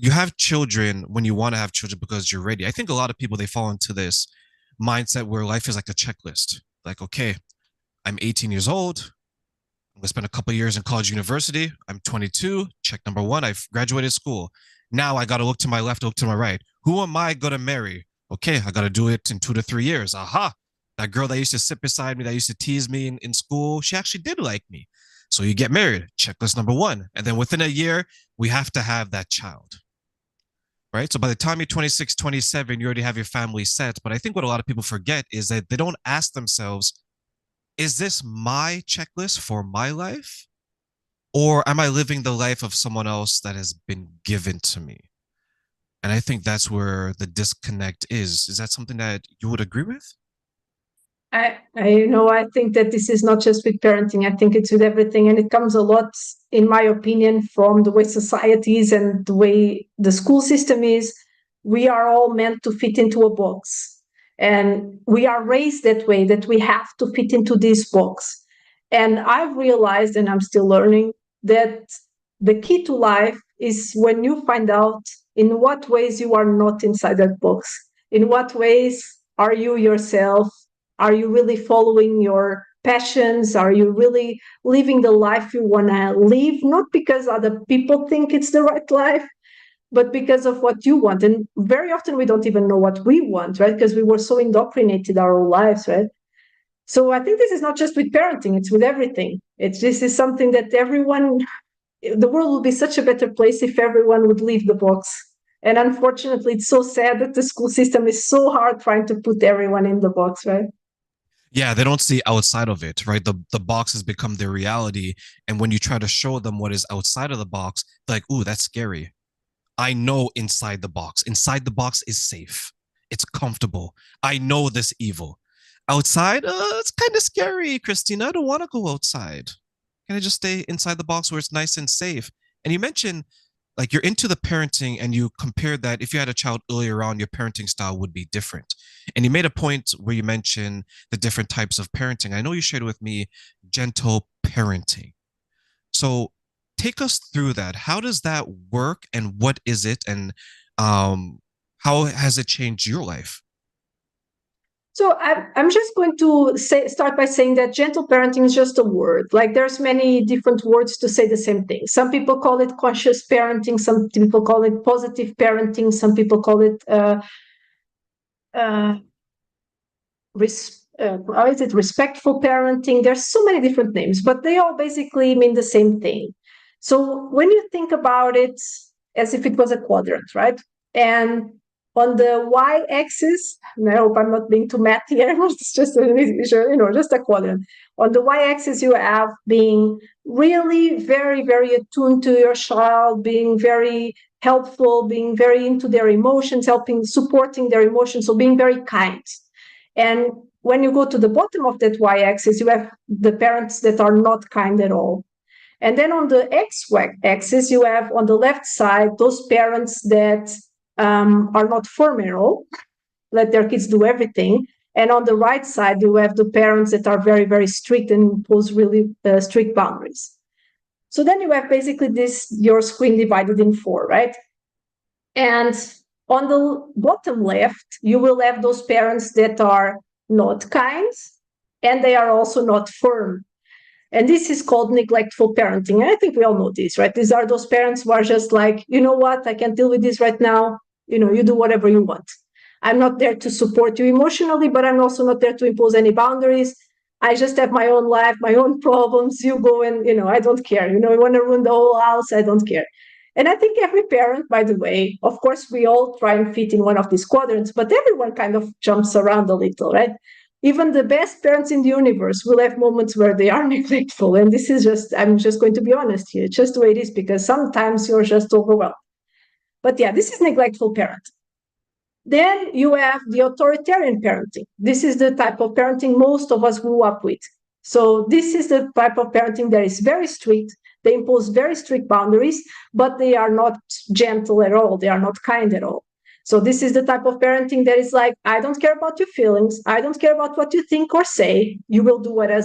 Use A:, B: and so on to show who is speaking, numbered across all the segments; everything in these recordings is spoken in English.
A: you have children when you want to have children because you're ready. I think a lot of people they fall into this mindset where life is like a checklist. Like, okay, I'm 18 years old. I'm gonna spend a couple of years in college university. I'm 22. Check number one. I've graduated school. Now I gotta look to my left, look to my right. Who am I gonna marry? Okay, I gotta do it in 2 to 3 years. Aha. That girl that used to sit beside me, that used to tease me in school, she actually did like me. So you get married, checklist number one. And then within a year, we have to have that child. Right. So by the time you're 26, 27, you already have your family set. But I think what a lot of people forget is that they don't ask themselves, is this my checklist for my life? Or am I living the life of someone else that has been given to me? And I think that's where the disconnect is. Is that something that you would agree with?
B: I think that this is not just with parenting. I think it's with everything, and it comes a lot, in my opinion, from the way society is and the way the school system is. We are all meant to fit into a box, and we are raised that way, that we have to fit into this box. And I've realized, and I'm still learning, that the key to life is when you find out in what ways you are not inside that box. In what ways are you yourself? Are you really following your passions? Are you really living the life you want to live? Not because other people think it's the right life, but because of what you want. And very often we don't even know what we want, right? Because we were so indoctrinated our whole lives, right? So I think this is not just with parenting, it's with everything. This is something that everyone, the world would be such a better place if everyone would leave the box. And unfortunately, it's so sad that the school system is so hard trying to put everyone in the box, right?
A: Yeah, they don't see outside of it, right? The box has become their reality. And when you try to show them what is outside of the box, they're like, ooh, that's scary. I know inside the box. Inside the box is safe. It's comfortable. I know this evil. Outside, it's kind of scary, Christina. I don't want to go outside. Can I just stay inside the box where it's nice and safe? And you mentioned like you're into the parenting and you compared that if you had a child earlier on, your parenting style would be different. And you made a point where you mentioned the different types of parenting. I know you shared with me gentle parenting. So take us through that. How does that work and what is it? And how has it changed your life?
B: So I'm just going to start by saying that gentle parenting is just a word. Like there's many different words to say the same thing. Some people call it conscious parenting. Some people call it positive parenting. Some people call it uh, how is it, respectful parenting. There's so many different names, but they all basically mean the same thing. So when you think about it as if it was a quadrant, right? And on the y-axis, and I hope I'm not being too math here, it's just just a quadrant. On the y-axis, you have being really very, very attuned to your child, being very helpful, being very into their emotions, helping, supporting their emotions, so being very kind. And when you go to the bottom of that y-axis, you have the parents that are not kind at all. And then on the x-axis, you have on the left side those parents that are not firm at all, let their kids do everything. And on the right side, you have the parents that are very, very strict and impose really strict boundaries. So then you have basically your screen divided in four, right? And on the bottom left, you will have those parents that are not kind and they are also not firm. And this is called neglectful parenting. And I think we all know this, right? These are those parents who are just like, you know what, I can't deal with this right now. You do whatever you want. I'm not there to support you emotionally, but I'm also not there to impose any boundaries. I just have my own life, my own problems. You go and, I don't care. You want to ruin the whole house. I don't care. And I think every parent, by the way, of course, we all try and fit in one of these quadrants, but everyone kind of jumps around a little, right? Even the best parents in the universe will have moments where they are neglectful. And this is I'm just going to be honest here. It's just the way it is because sometimes you're just overwhelmed. But yeah, this is neglectful parenting. Then you have the authoritarian parenting. This is the type of parenting most of us grew up with. So this is the type of parenting that is very strict. They impose very strict boundaries, but they are not gentle at all. They are not kind at all. So this is the type of parenting that is like, I don't care about your feelings. I don't care about what you think or say. You will do what I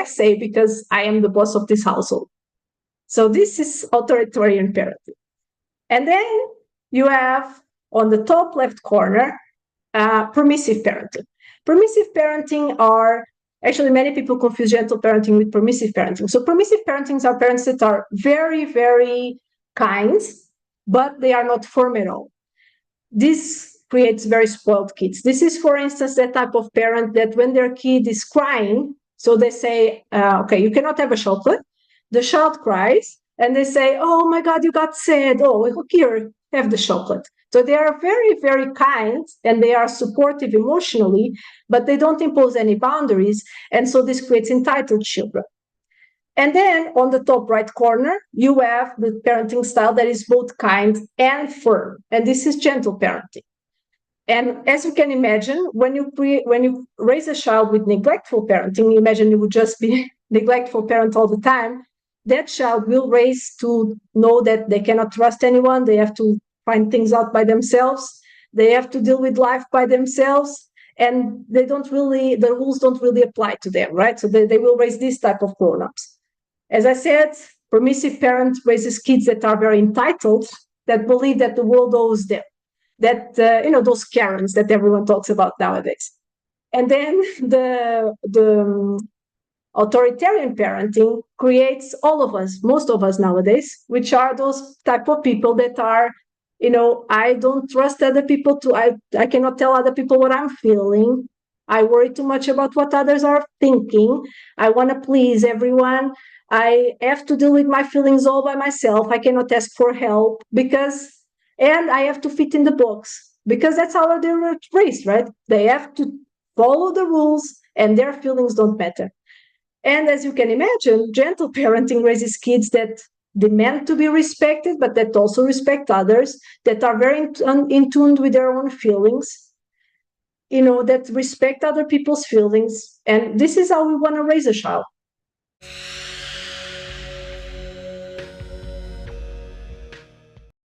B: say because I am the boss of this household. So this is authoritarian parenting. And then you have on the top left corner permissive parenting. Permissive parenting are actually many people confuse gentle parenting with permissive parenting. So permissive parentings are parents that are very, very kind, but they are not firm at all. This creates very spoiled kids. This is, for instance, that type of parent that when their kid is crying, so they say, okay, you cannot have a chocolate. The child cries, and they say, oh my God, you got sad. Oh, look here, have the chocolate. So they are very, very kind and they are supportive emotionally, but they don't impose any boundaries. And so this creates entitled children. And then on the top right corner, you have the parenting style that is both kind and firm. And this is gentle parenting. And as you can imagine, when you raise a child with neglectful parenting, you imagine you would just be neglectful parent all the time. That child will raise to know that they cannot trust anyone. They have to find things out by themselves. They have to deal with life by themselves, and the rules don't really apply to them, right? So they will raise this type of grown-ups. As I said, permissive parent raises kids that are very entitled, that believe that the world owes them, that those Karens that everyone talks about nowadays. And then the authoritarian parenting creates all of us, most of us nowadays, which are those type of people that are, I don't trust other people I cannot tell other people what I'm feeling. I worry too much about what others are thinking. I want to please everyone. I have to deal with my feelings all by myself. I cannot ask for help and I have to fit in the box because that's how they're raised, right? They have to follow the rules and their feelings don't matter. And as you can imagine, gentle parenting raises kids that demand to be respected, but that also respect others, that are very in tune with their own feelings, that respect other people's feelings. And this is how we want to raise a child.